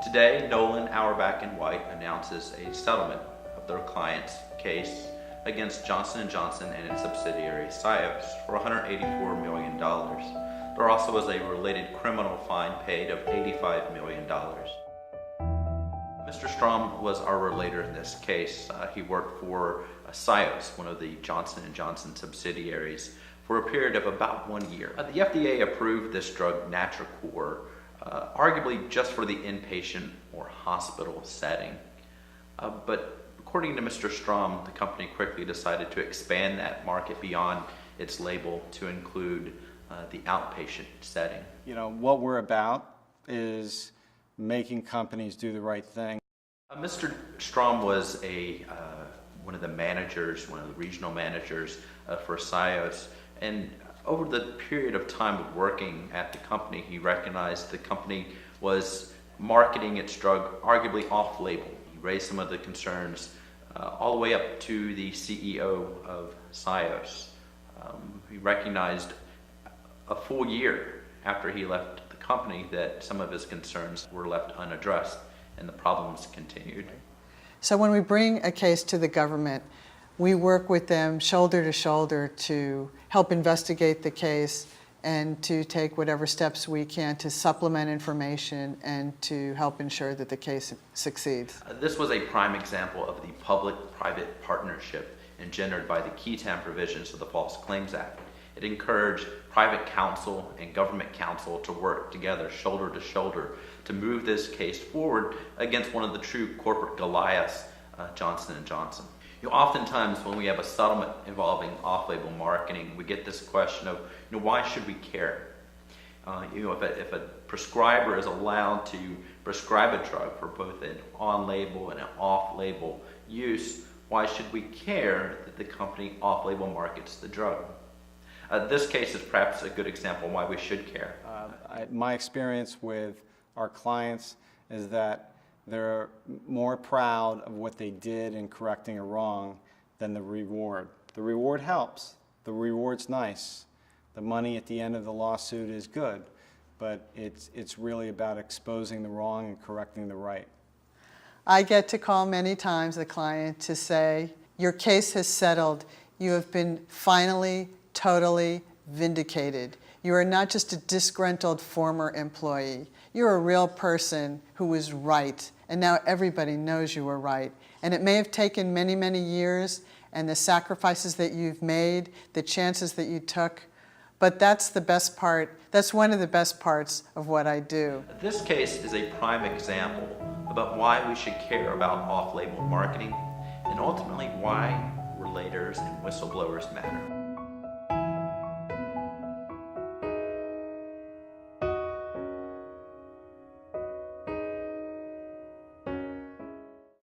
Today, Nolan Auerbach White announces a settlement of their client's case against Johnson & Johnson and its subsidiary Sios for $184 million. There also was a related criminal fine paid of $85 million. Mr. Strom was our relator in this case. He worked for Sios, one of the Johnson & Johnson subsidiaries, for a period of about 1 year. The FDA approved this drug, Natracor, arguably just for the inpatient or hospital setting. But according to Mr. Strom, the company quickly decided to expand that market beyond its label to include the outpatient setting. You know, what we're about is making companies do the right thing. Mr. Strom was one of the managers, one of the regional managers for Sios, and over the period of time of working at the company, he recognized the company was marketing its drug arguably off-label. He raised some of the concerns all the way up to the CEO of Sios. He recognized a full year after he left the company that some of his concerns were left unaddressed and the problems continued. So when we bring a case to the government, we work with them shoulder to shoulder to help investigate the case and to take whatever steps we can to supplement information and to help ensure that the case succeeds. This was a prime example of the public-private partnership engendered by the Ketam provisions of the False Claims Act. It encouraged private counsel and government counsel to work together shoulder to shoulder to move this case forward against one of the true corporate Goliaths, Johnson & Johnson. Oftentimes when we have a settlement involving off-label marketing, we get this question of, why should we care? If a prescriber is allowed to prescribe a drug for both an on-label and an off-label use, why should we care that the company off-label markets the drug? This case is perhaps a good example of why we should care. My experience with our clients is that they're more proud of what they did in correcting a wrong than the reward. The reward helps. The reward's nice. The money at the end of the lawsuit is good, but it's really about exposing the wrong and correcting the right. I get to call many times the client to say, your case has settled. You have been finally, totally vindicated. You are not just a disgruntled former employee. You're a real person who was right, and now everybody knows you were right. And it may have taken many, many years, and the sacrifices that you've made, the chances that you took, but that's the best part. That's one of the best parts of what I do. This case is a prime example about why we should care about off-label marketing, and ultimately why relators and whistleblowers matter.